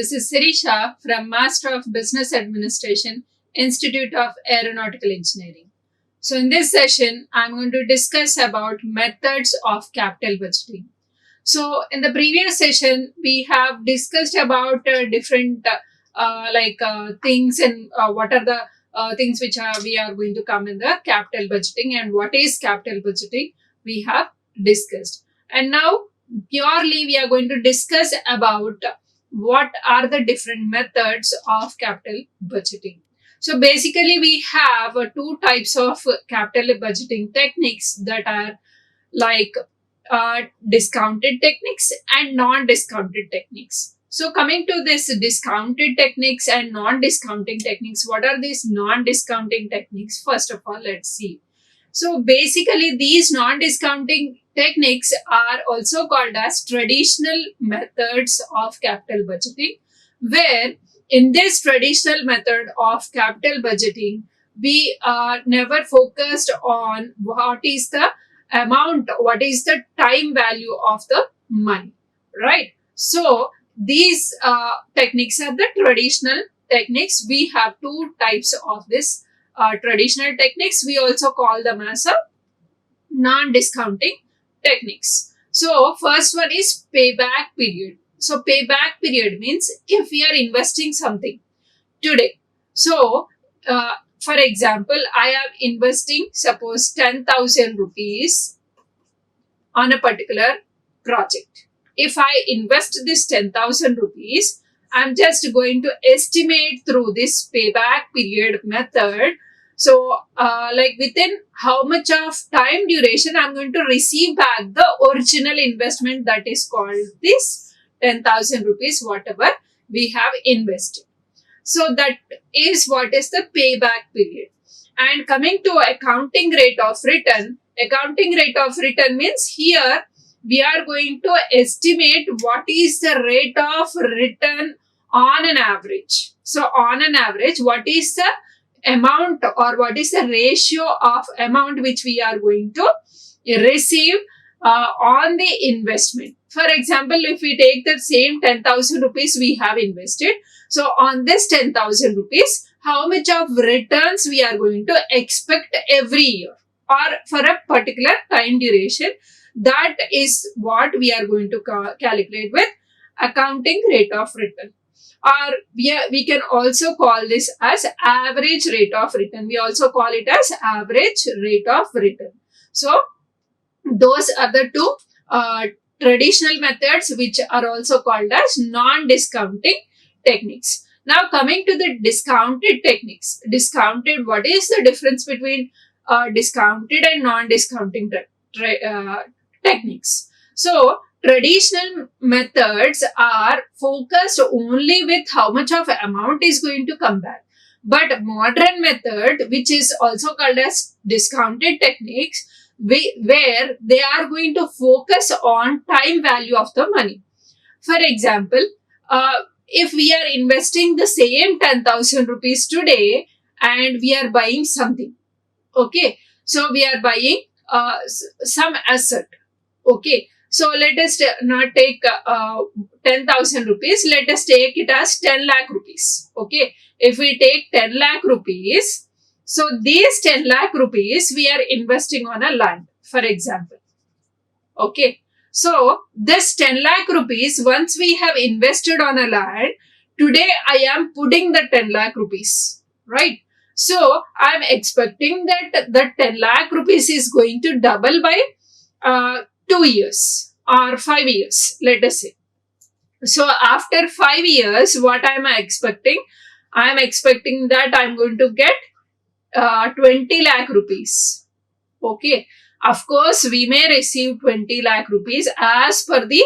This is Shireesha from Master of Business Administration, Institute of Aeronautical Engineering. So in this session, I'm going to discuss about methods of capital budgeting. So in the previous session, we have discussed about different things and what are the things which we are going to come in the capital budgeting and what is capital budgeting we have discussed. And now purely we are going to discuss about what are the different methods of capital budgeting. So basically we have two types of capital budgeting techniques that are like discounted techniques and non-discounted techniques. So coming to this discounted techniques and non-discounting techniques, what are these non-discounting techniques? First of all, let's see. So basically these non-discounting techniques are also called as traditional methods of capital budgeting, where in this traditional method of capital budgeting, we are never focused on what is the amount, what is the time value of the money, right? So these techniques are the traditional techniques. We have two types of this traditional techniques. We also call them as a non-discounting techniques. So first one is payback period. So payback period means if we are investing something today. So for example, I am investing suppose 10,000 rupees on a particular project. If I invest this 10,000 rupees, I'm just going to estimate through this payback period method. So within how much of time duration I'm going to receive back the original investment, that is called this 10,000 rupees, whatever we have invested. So that is what is the payback period. And coming to accounting rate of return means here we are going to estimate what is the rate of return on an average. So on an average, what is the amount or what is the ratio of amount which we are going to receive on the investment. For example, if we take the same 10,000 rupees we have invested, so on this 10,000 rupees, how much of returns we are going to expect every year or for a particular time duration, that is what we are going to calculate with accounting rate of return. Or we can also call this as average rate of return. We also call it as average rate of return. So those are the two traditional methods which are also called as non-discounting techniques. Now coming to the discounted techniques. Discounted, what is the difference between discounted and non-discounting techniques? So traditional methods are focused only with how much of amount is going to come back. But modern method, which is also called as discounted techniques, where they are going to focus on time value of the money. For example, if we are investing the same 10,000 rupees today and we are buying something, okay, so we are buying some asset, okay. So let us not take 10,000 rupees, let us take it as 10 lakh rupees, okay. If we take 10 lakh rupees, so these 10 lakh rupees we are investing on a land, for example, okay. So this 10 lakh rupees, once we have invested on a land, today I am putting the 10 lakh rupees, right? So I am expecting that the 10 lakh rupees is going to double by 2 years or 5 years, let us say. So after 5 years, what am I expecting? I am expecting that I am going to get 20 lakh rupees. Okay. Of course, we may receive 20 lakh rupees as per the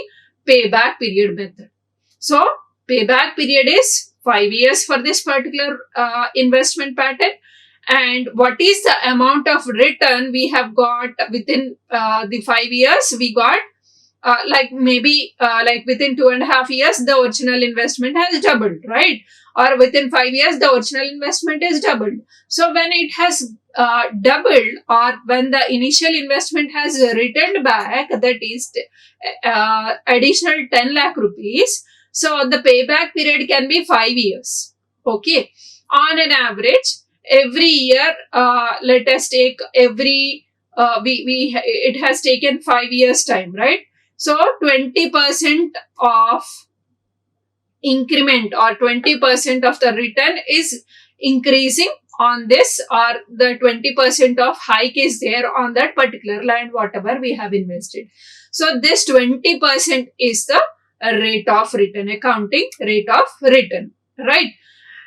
payback period method. So payback period is 5 years for this particular investment pattern. And what is the amount of return we have got within the 5 years? We got within 2.5 years, the original investment has doubled, right? Or within 5 years, the original investment is doubled. So when it has doubled, or when the initial investment has returned back, that is additional 10 lakh rupees, So the payback period can be 5 years. Okay. On an average, every year, let us take every, it has taken 5 years time, right? So 20% of increment or 20% of the return is increasing on this, or the 20% of hike is there on that particular land, whatever we have invested. So this 20% is the rate of return, accounting rate of return, right?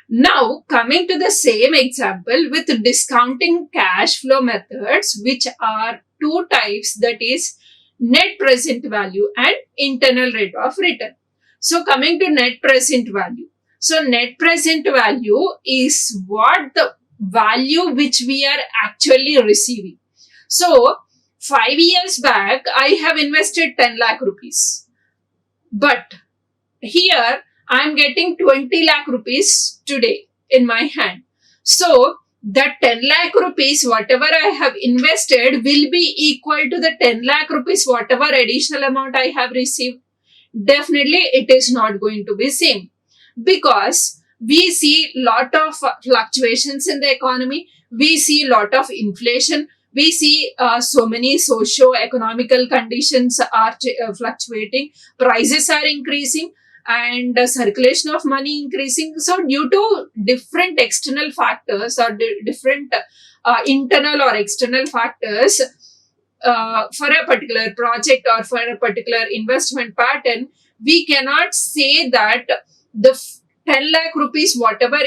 Now, coming to the same example with discounting cash flow methods, which are two types, that is net present value and internal rate of return. So, coming to net present value. So, net present value is what the value which we are actually receiving. So, 5 years back, I have invested 10 lakh rupees. But here, I'm getting 20 lakh rupees today in my hand. So, that 10 lakh rupees, whatever I have invested, will be equal to the 10 lakh rupees, whatever additional amount I have received. Definitely, it is not going to be same, because we see lot of fluctuations in the economy. We see lot of inflation. We see so many socio-economical conditions are fluctuating. Prices are increasing, and circulation of money increasing. So due to different external factors, or different internal or external factors, for a particular project or for a particular investment pattern, we cannot say that the 10 lakh rupees, whatever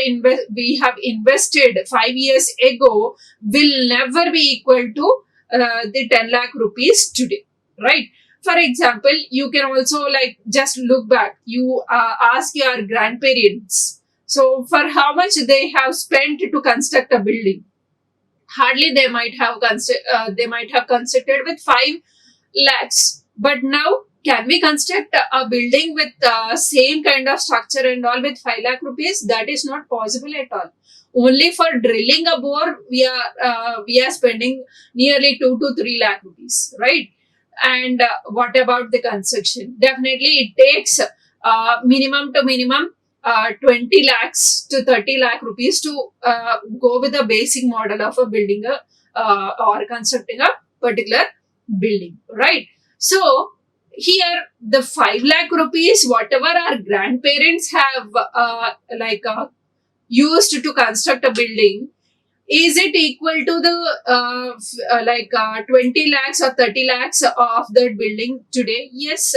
we have invested 5 years ago, will never be equal to the 10 lakh rupees today, right? For example, you can also like just look back. You ask your grandparents, so for how much they have spent to construct a building. Hardly they might have considered with 5 lakhs. But now, can we construct a building with same kind of structure and all with 5 lakh rupees? That is not possible at all. Only for drilling a bore, we are spending nearly 2 to 3 lakh rupees, right? And what about the construction? Definitely, it takes minimum to minimum 20 lakhs to 30 lakh rupees to go with the basic model of a building or constructing a particular building, right? So here the 5 lakh rupees, whatever our grandparents have used to construct a building, is it equal to the 20 lakhs or 30 lakhs of that building today? Yes,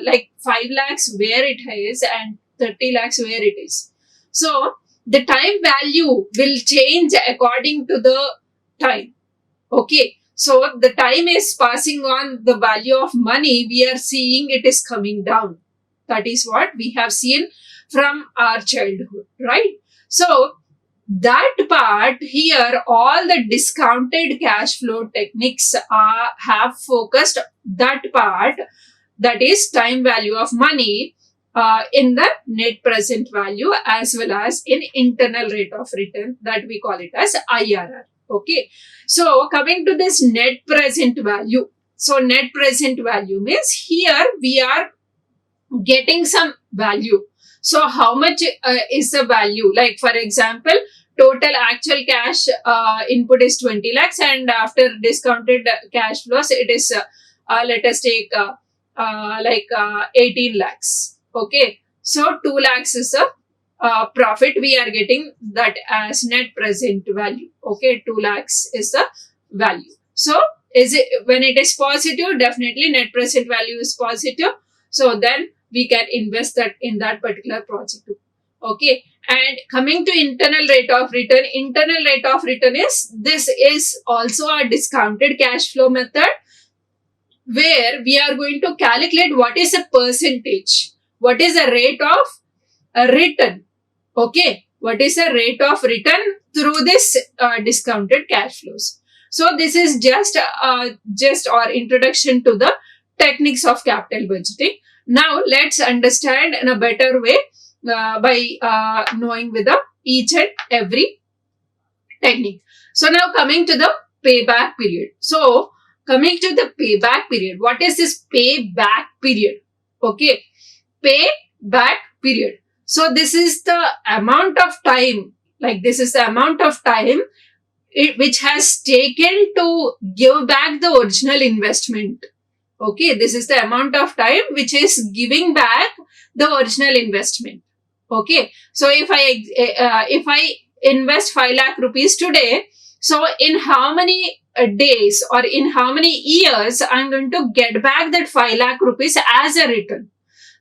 like 5 lakhs where it is and 30 lakhs where it is. So the time value will change according to the time. Okay. So the time is passing on, the value of money, we are seeing it is coming down. That is what we have seen from our childhood, right? So that part here, all the discounted cash flow techniques have focused that part, that is time value of money, in the net present value as well as in internal rate of return, that we call it as IRR. Okay. So coming to this net present value. So net present value means here we are getting some value. So how much is the value? Like for example, total actual cash input is 20 lakhs, and after discounted cash flows, it is let us take 18 lakhs. Okay. So 2 lakhs is the profit we are getting, that as net present value. Okay. 2 lakhs is the value. So is it, when it is positive, definitely net present value is positive. So then we can invest that in that particular project. Okay. And coming to internal rate of return, internal rate of return this is also a discounted cash flow method, where we are going to calculate what is a percentage, what is the rate of return. Okay. What is the rate of return through this discounted cash flows. So this is just our introduction to the techniques of capital budgeting. Now let's understand in a better way by knowing with each and every technique. So now coming to the payback period. So coming to the payback period, what is this payback period? Okay, payback period. So this is the amount of time, which has taken to give back the original investment. Okay, this is the amount of time which is giving back the original investment. Okay, so if I invest 5 lakh rupees today, so in how many days or in how many years I'm going to get back that 5 lakh rupees as a return?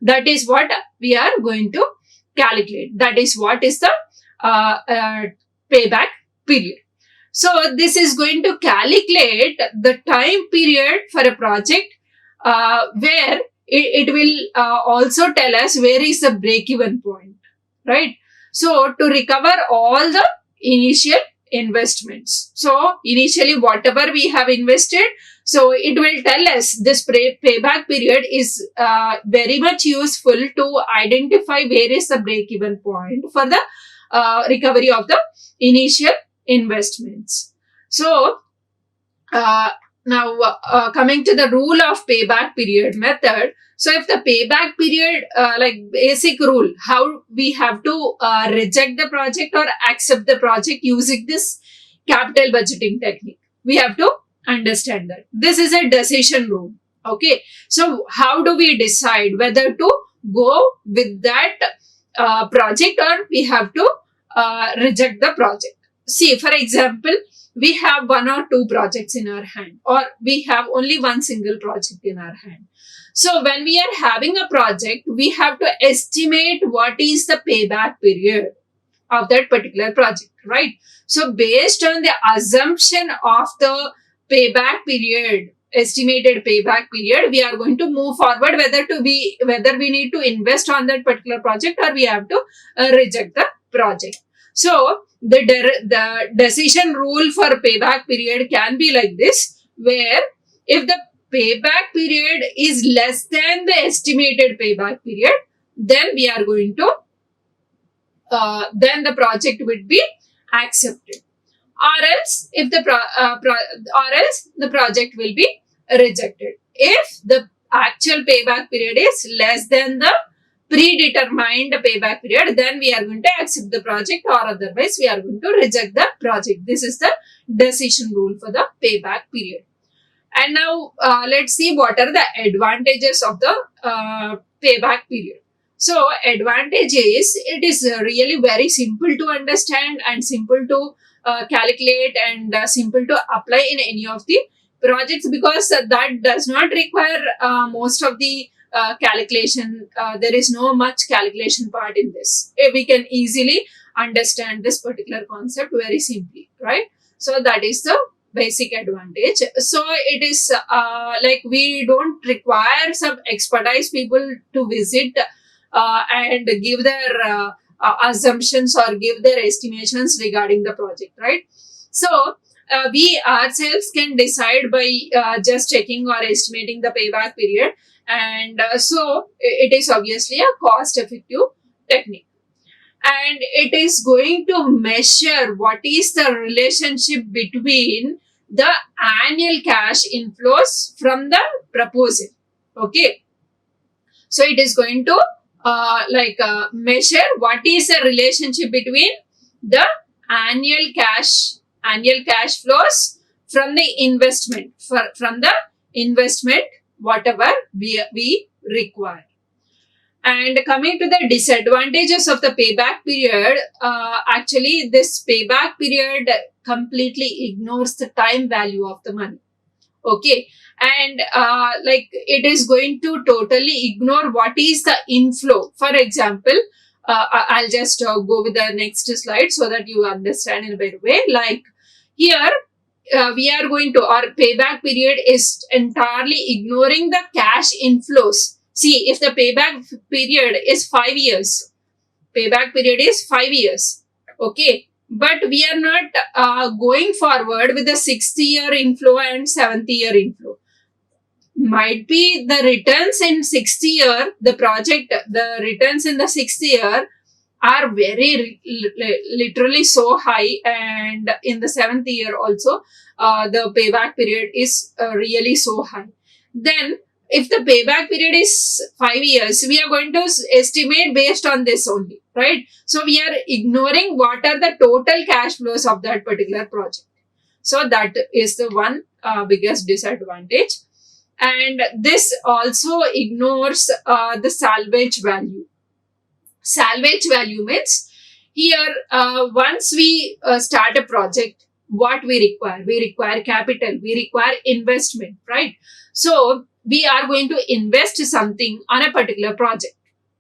That is what we are going to calculate. That is what is the payback period. So this is going to calculate the time period for a project where it will also tell us where is the break-even point, right? So to recover all the initial investments. So initially whatever we have invested, so it will tell us this payback period is very much useful to identify where is the break-even point for the recovery of the initial investments. So now coming to the rule of payback period method. So if the payback period, like basic rule, how we have to reject the project or accept the project using this capital budgeting technique, we have to understand that this is a decision rule. Okay, so how do we decide whether to go with that project or we have to reject the project? See, for example, we have 1 or 2 projects in our hand, or we have only one single project in our hand. So when we are having a project, we have to estimate what is the payback period of that particular project, right? So based on the assumption of the payback period, estimated payback period, we are going to move forward whether we need to invest on that particular project or we have to reject the project. So the decision rule for payback period can be like this, where if the payback period is less than the estimated payback period, then we are going to then the project would be accepted, or else if the project will be rejected. If the actual payback period is less than the predetermined payback period, then we are going to accept the project, or otherwise we are going to reject the project. This is the decision rule for the payback period. And now let's see what are the advantages of the payback period. So advantage is, it is really very simple to understand and simple to calculate and simple to apply in any of the projects, because that does not require most of the calculation. There is no much calculation part in this. We can easily understand this particular concept very simply, right? So that is the basic advantage. So it is like we don't require some expertise people to visit and give their assumptions or give their estimations regarding the project, right? So we ourselves can decide by just checking or estimating the payback period, and so it is obviously a cost effective technique, and it is going to measure what is the relationship between the annual cash inflows from the proposal. Okay, so it is going to measure what is the relationship between the annual cash flows from the investment, from the investment whatever we require. And coming to the disadvantages of the payback period, actually this payback period completely ignores the time value of the money. Okay, and it is going to totally ignore what is the inflow. For example, I'll just go with the next slide so that you understand in a better way. Like here, we are going to, our payback period is entirely ignoring the cash inflows. See, if the payback period is 5 years, okay, but we are not going forward with the 6th year inflow and 7th year inflow. Might be the returns in 6th year, the returns in the 6th year are very literally so high, and in the 7th year also the payback period is really so high. Then if the payback period is 5 years, we are going to estimate based on this only, right? So we are ignoring what are the total cash flows of that particular project. So that is the one biggest disadvantage. And this also ignores the salvage value. Salvage value means here, once we start a project, what we require capital, we require investment, right? So we are going to invest something on a particular project,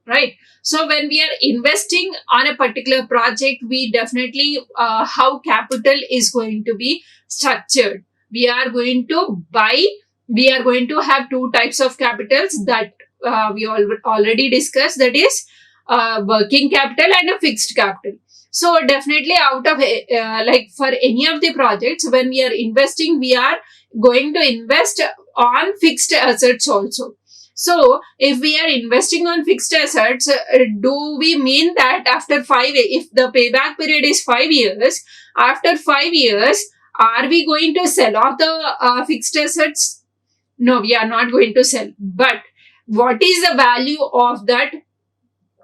right? So when we are investing on a particular project, we definitely how capital is going to be structured. We are going to buy. We are going to have two types of capitals that we already discussed. That is working capital and a fixed capital. So definitely out of like for any of the projects, when we are investing, we are going to invest on fixed assets also. So if we are investing on fixed assets, do we mean that after if the payback period is 5 years, after 5 years, are we going to sell off the fixed assets? No, we are not going to sell. But what is the value of that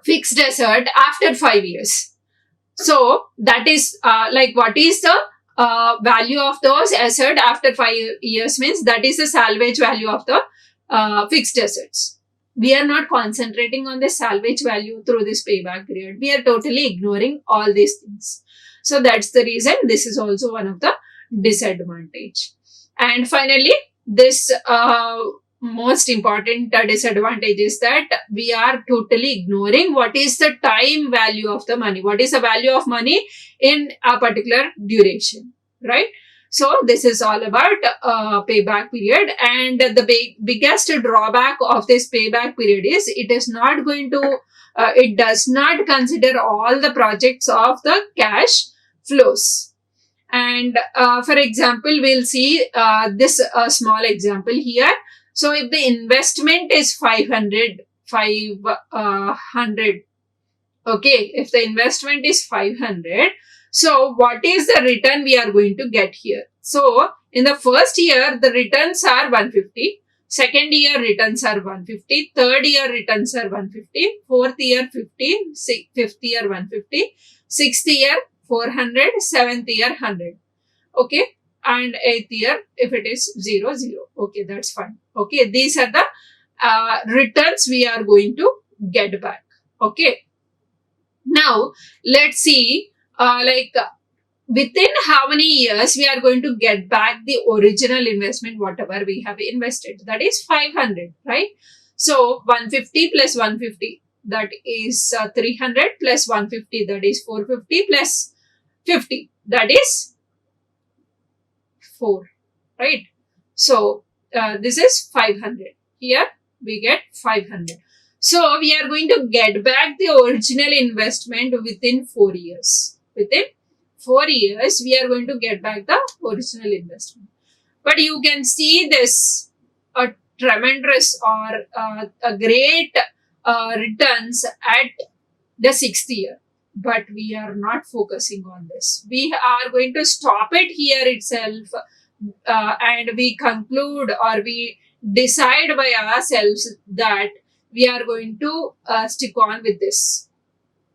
fixed asset after 5 years? So that is like what is the value of those asset after 5 years means that is the salvage value of the fixed assets. We are not concentrating on the salvage value through this payback period. We are totally ignoring all these things. So that's the reason this is also one of the disadvantage. And finally, this most important disadvantage is that we are totally ignoring what is the time value of the money. What is the value of money in a particular duration, right? So this is all about payback period. And the biggest drawback of this payback period is it is not going to, it does not consider all the projects of the cash flows. And for example, we'll see this small example here. So if the investment is 500, okay, if the investment is 500, so what is the return we are going to get here? So in the first year, the returns are 150. Second year returns are 150. Third year returns are 150. Fourth year 50. Fifth year 150. Sixth year 400. Seventh year 100. Okay. And 8th year, if it is 0, 0. Okay, that's fine. Okay, these are the returns we are going to get back. Okay. Now, let's see, within how many years we are going to get back the original investment, whatever we have invested. That is 500, right? So, 150 plus 150, that is 300 plus 150, that is 450 plus 50, that is 4, right? So this is 500. Here we get 500. So we are going to get back the original investment within 4 years. Within 4 years, we are going to get back the original investment. But you can see this a tremendous or a great returns at the 6th year. But we are not focusing on this. We are going to stop it here itself and we conclude or we decide by ourselves that we are going to stick on with this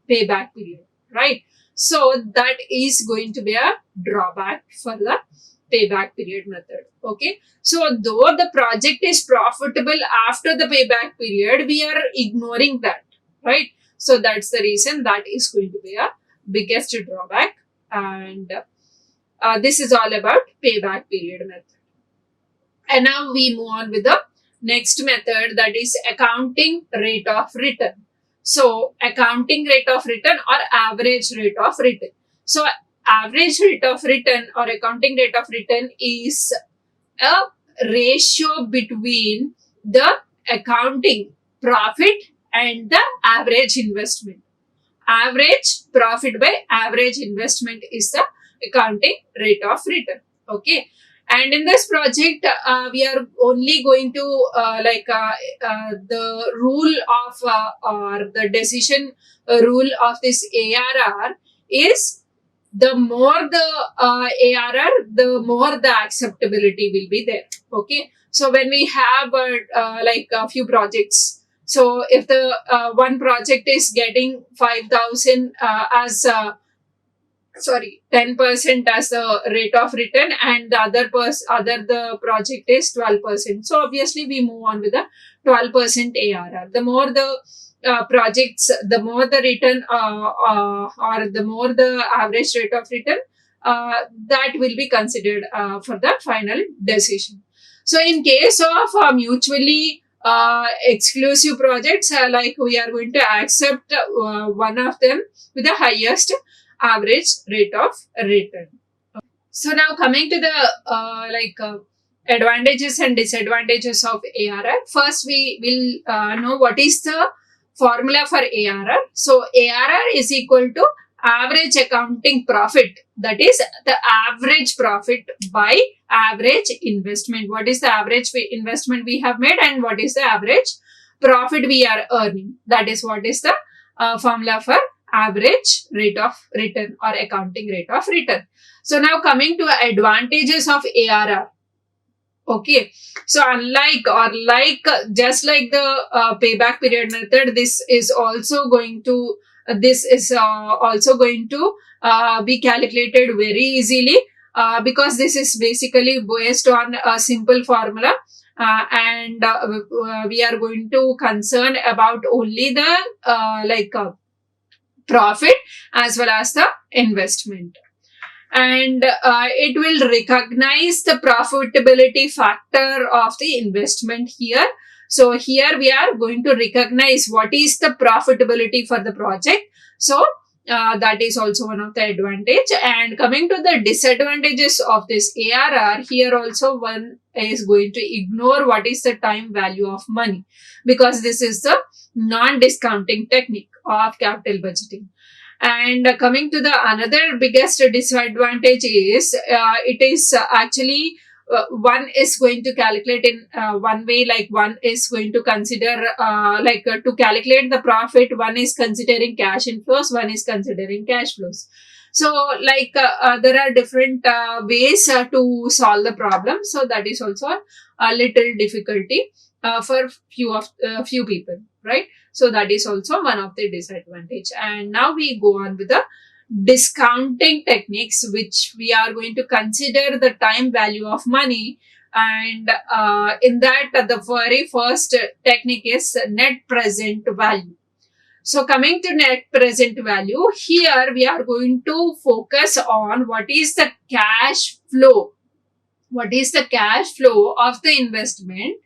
payback period, right? So that is going to be a drawback for the payback period method. Okay. So though the project is profitable after the payback period, we are ignoring that, right? So that's the reason that is going to be a biggest drawback. And this is all about payback period method. And now we move on with the next method, that is accounting rate of return. So accounting rate of return or average rate of return. So average rate of return or accounting rate of return is a ratio between the accounting profit and the average investment. Average profit by average investment is the accounting rate of return. Okay. And in this project, we are only going to the rule of or the decision rule of this ARR is the more the ARR, the more the acceptability will be there. Okay, so when we have like a few projects, so if the one project is getting 5,000 as 10% as the rate of return, and the other the project is 12%, so obviously we move on with the 12% ARR. The more the projects, the more the return, or the more the average rate of return, that will be considered for the final decision. So in case of mutually exclusive projects, like we are going to accept one of them with the highest average rate of return. So now coming to the advantages and disadvantages of ARR. First, we will know what is the formula for ARR. So ARR is equal to average accounting profit. That is the average profit by average investment. What is the average investment we have made, and what is the average profit we are earning? That is what is the formula for average rate of return or accounting rate of return. So now coming to advantages of ARR. Okay, so just like the payback period method, this is also going to be calculated very easily, because this is basically based on a simple formula, and we are going to concern about only the profit as well as the investment. And it will recognize the profitability factor of the investment here. So here we are going to recognize what is the profitability for the project. So that is also one of the advantage. And coming to the disadvantages of this ARR, here also one is going to ignore what is the time value of money, because this is the non-discounting technique of capital budgeting. And coming to the another biggest disadvantage is it is actually one is going to calculate in one way, like one is going to consider to calculate the profit, one is considering cash inflows, one is considering cash flows. So there are different ways to solve the problem. So that is also a little difficulty for few people, right? So that is also one of the disadvantage. And now we go on with the discounting techniques, which we are going to consider the time value of money. And in that, the very first technique is net present value. So coming to net present value, here we are going to focus on what is the cash flow. What is the cash flow of the investment,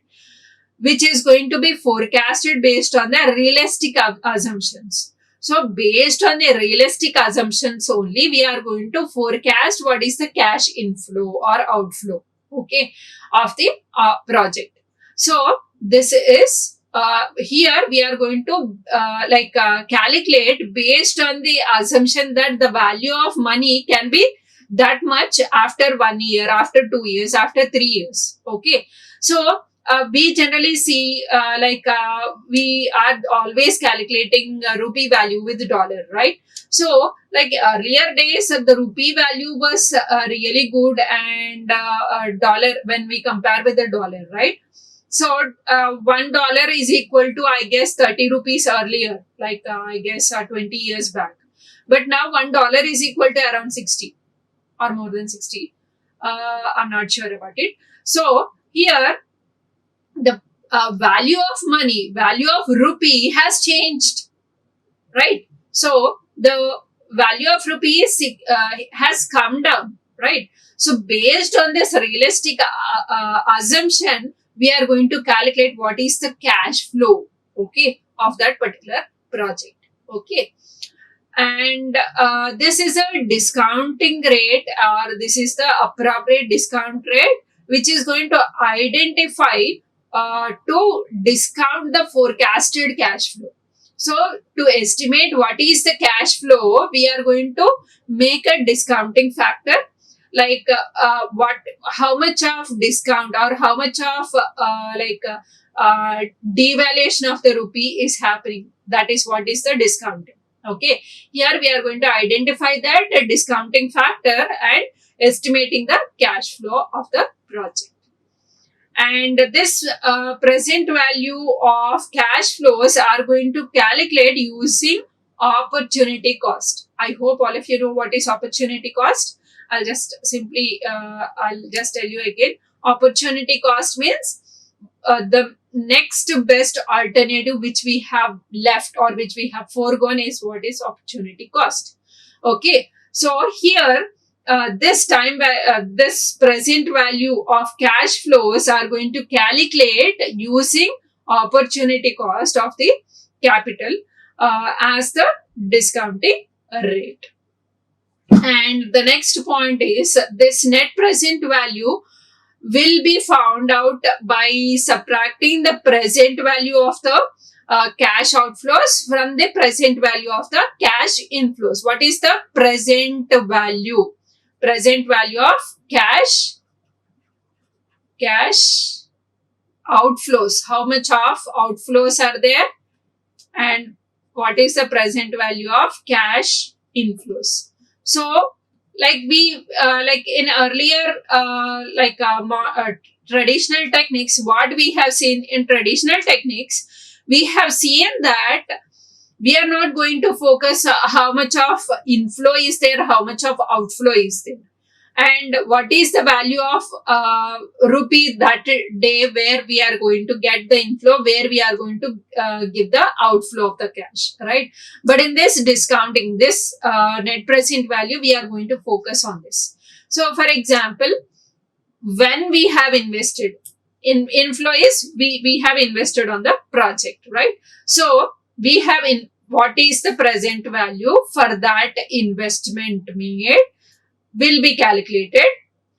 which is going to be forecasted based on the realistic assumptions. So based on the realistic assumptions only, we are going to forecast what is the cash inflow or outflow, okay, of the project. So this is here we are going to calculate based on the assumption that the value of money can be that much after 1 year, after 2 years, after 3 years, okay. So we generally see we are always calculating rupee value with dollar, right? So like earlier days, the rupee value was really good, and dollar, when we compare with the dollar, right? So $1 is equal to, I guess, 30 rupees earlier, I guess 20 years back. But now $1 is equal to around 60 or more than 60. I'm not sure about it. So here the value of money, value of rupee has changed, right? So the value of rupee has come down, right? So based on this realistic assumption, we are going to calculate what is the cash flow, okay, of that particular project, okay. And this is a discounting rate, or this is the appropriate discount rate, which is going to identify to discount the forecasted cash flow. So to estimate what is the cash flow, we are going to make a discounting factor, how much of discount or how much of devaluation of the rupee is happening. That is what is the discounting. Okay, here we are going to identify that discounting factor and estimating the cash flow of the project. And this present value of cash flows are going to calculate using opportunity cost. I hope all of you know what is opportunity cost. I'll just tell you again. Opportunity cost means the next best alternative which we have left or which we have foregone is what is opportunity cost. Okay, so here this present value of cash flows are going to calculate using opportunity cost of the capital as the discounting rate. And the next point is this net present value will be found out by subtracting the present value of the cash outflows from the present value of the cash inflows. What is the present value? Present value of cash outflows. How much of outflows are there? And what is the present value of cash inflows? So, like in earlier traditional techniques, what we have seen in traditional techniques, we have seen that we are not going to focus how much of inflow is there, how much of outflow is there, and what is the value of rupee that day where we are going to get the inflow, where we are going to give the outflow of the cash, right? But in this discounting, this net present value, we are going to focus on this. So, for example, when we have invested in inflow is we have invested on the project, right? So we have what is the present value for that investment made will be calculated,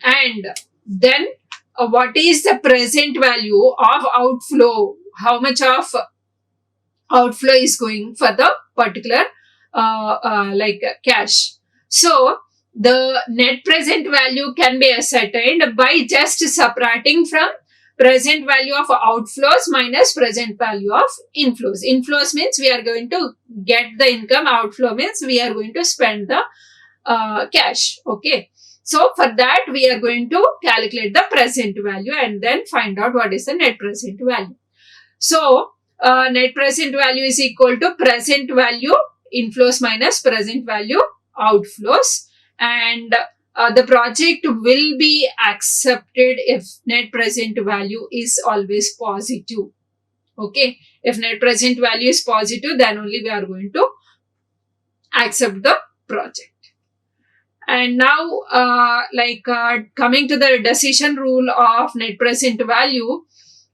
and then what is the present value of outflow, how much of outflow is going for the particular cash. So the net present value can be ascertained by just subtracting from present value of outflows minus present value of inflows. Inflows means we are going to get the income, outflow means we are going to spend the cash. Okay, so for that we are going to calculate the present value and then find out what is the net present value. So net present value is equal to present value inflows minus present value outflows, and the project will be accepted if net present value is always positive. Okay, if net present value is positive, then only we are going to accept the project. And now coming to the decision rule of net present value,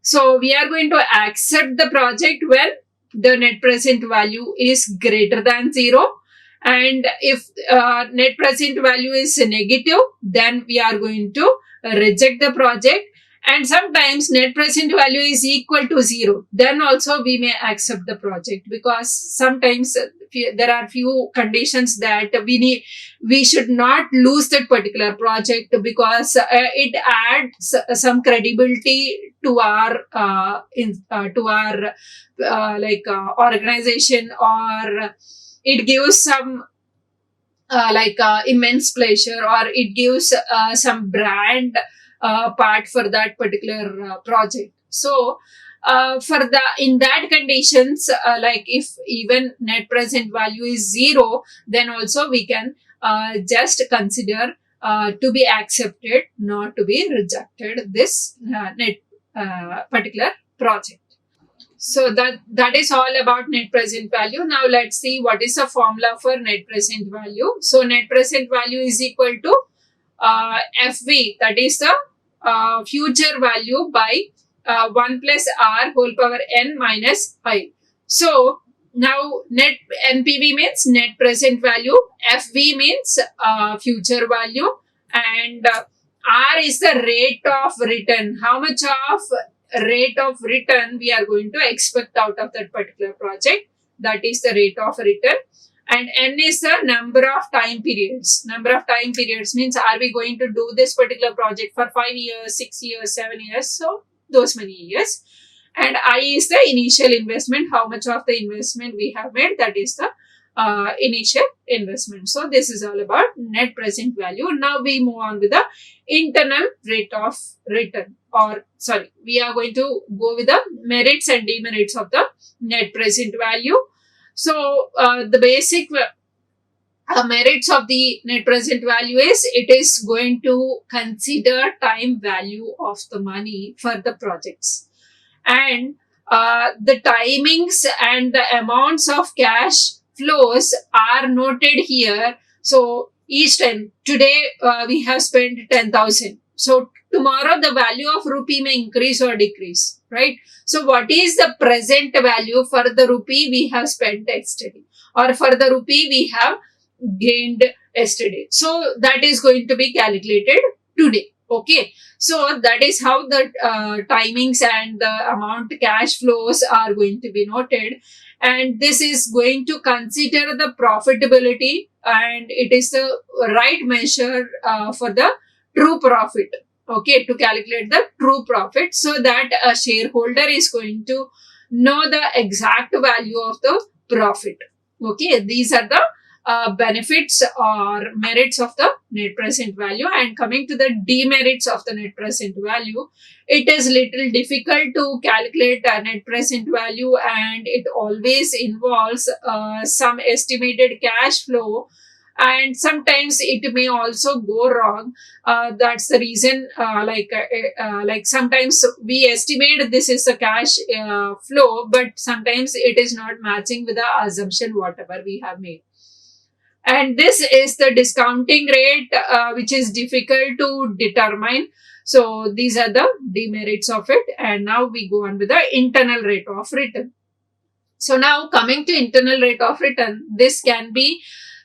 so we are going to accept the project when the net present value is greater than 0. And if net present value is negative, then we are going to reject the project. And sometimes net present value is equal to 0. Then also we may accept the project, because sometimes there are few conditions that we should not lose that particular project, because it adds some credibility to our organization, or it gives some immense pleasure, or it gives some brand part for that particular project. So in that conditions, if even net present value is 0, then also we can just consider to be accepted, not to be rejected, this particular project. So that is all about net present value. Now let's see what is the formula for net present value. So net present value is equal to FV, that is the future value, by 1 plus R whole power n minus I. So now net NPV means net present value, FV means future value, and R is the rate of return. How much of rate of return we are going to expect out of that particular project, that is the rate of return. And N is the number of time periods. Number of time periods means, are we going to do this particular project for 5 years, 6 years, 7 years, so those many years. And I is the initial investment, how much of the investment we have made, that is the initial investment. So this is all about net present value. Now we move on with the internal rate of return, we are going to go with the merits and demerits of the net present value. So the basic merits of the net present value is it is going to consider time value of the money for the projects, and the timings and the amounts of cash flows are noted here. So each time, today we have spent 10,000, so tomorrow the value of rupee may increase or decrease, right? So what is the present value for the rupee we have spent yesterday, or for the rupee we have gained yesterday? So that is going to be calculated today. Okay, so that is how the timings and the amount cash flows are going to be noted, and this is going to consider the profitability, and it is the right measure for the true profit. Okay, to calculate the true profit, so that a shareholder is going to know the exact value of the profit. Okay, these are the benefits or merits of the net present value. And coming to the demerits of the net present value, it is little difficult to calculate a net present value, and it always involves some estimated cash flow, and sometimes it may also go wrong. That's the reason, like sometimes we estimate this is the cash flow, but sometimes it is not matching with the assumption whatever we have made. And this is the discounting rate, which is difficult to determine. So these are the demerits of it. And now we go on with the internal rate of return. So now coming to internal rate of return, this can be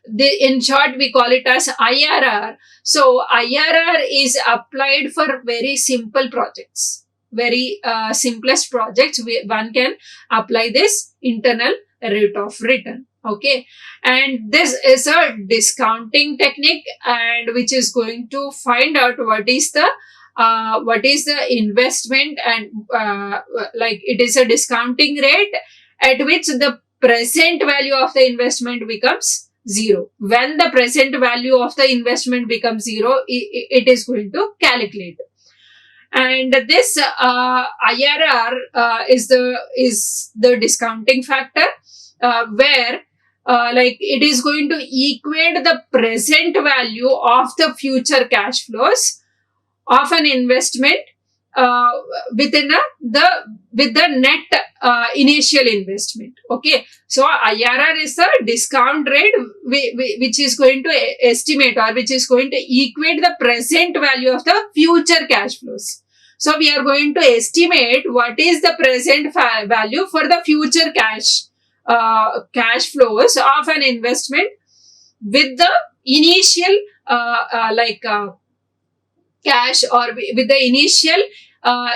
in short we call it as IRR. So IRR is applied for very simple projects, very simplest projects. One can apply this internal rate of return. Okay, and this is a discounting technique, and which is going to find out what is the investment, and like it is a discounting rate at which the present value of the investment becomes zero. When the present value of the investment becomes zero, it is going to calculate. And this IRR is the discounting factor, where like it is going to equate the present value of the future cash flows of an investment within with the net initial investment. Okay, so IRR is the discount rate which is going to estimate, or which is going to equate the present value of the future cash flows. So we are going to estimate what is the present value for the future cash flows of an investment with the initial cash, or with the initial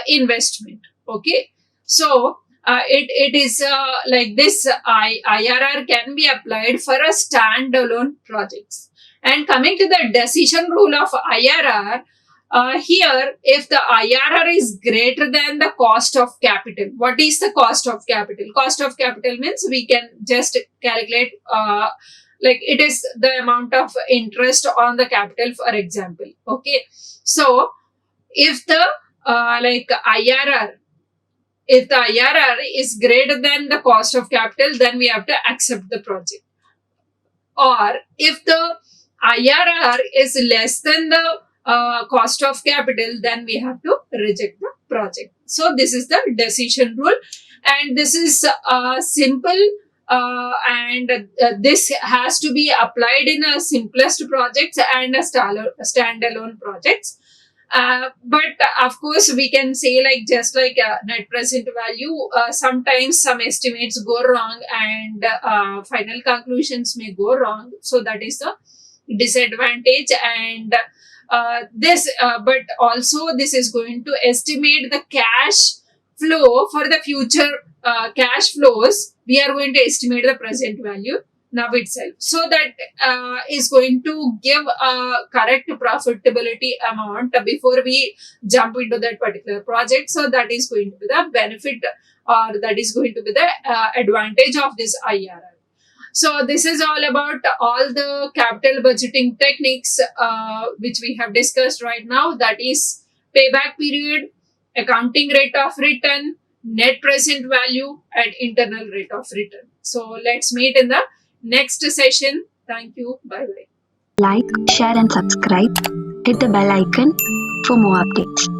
investment. Okay, so it is like this IRR can be applied for a standalone projects. And coming to the decision rule of IRR, here, if the IRR is greater than the cost of capital, what is the cost of capital? Cost of capital means we can just calculate, like it is the amount of interest on the capital, for example. Okay, so if the if the IRR is greater than the cost of capital, then we have to accept the project. Or if the IRR is less than the cost of capital, then we have to reject the project. So this is the decision rule, and this is simple, and this has to be applied in a simplest projects and a standalone projects. But of course we can say, like just like net present value, sometimes some estimates go wrong, and final conclusions may go wrong. So that is the disadvantage. And but also this is going to estimate the cash flow for the future cash flows. We are going to estimate the present value now itself, so that is going to give a correct profitability amount before we jump into that particular project. So that is going to be the benefit, or that is going to be the advantage of this IRR. So this is all about all the capital budgeting techniques which we have discussed right now. That is payback period, accounting rate of return, net present value, and internal rate of return. So let's meet in the next session. Thank you. Bye bye. Like, share, and subscribe. Hit the bell icon for more updates.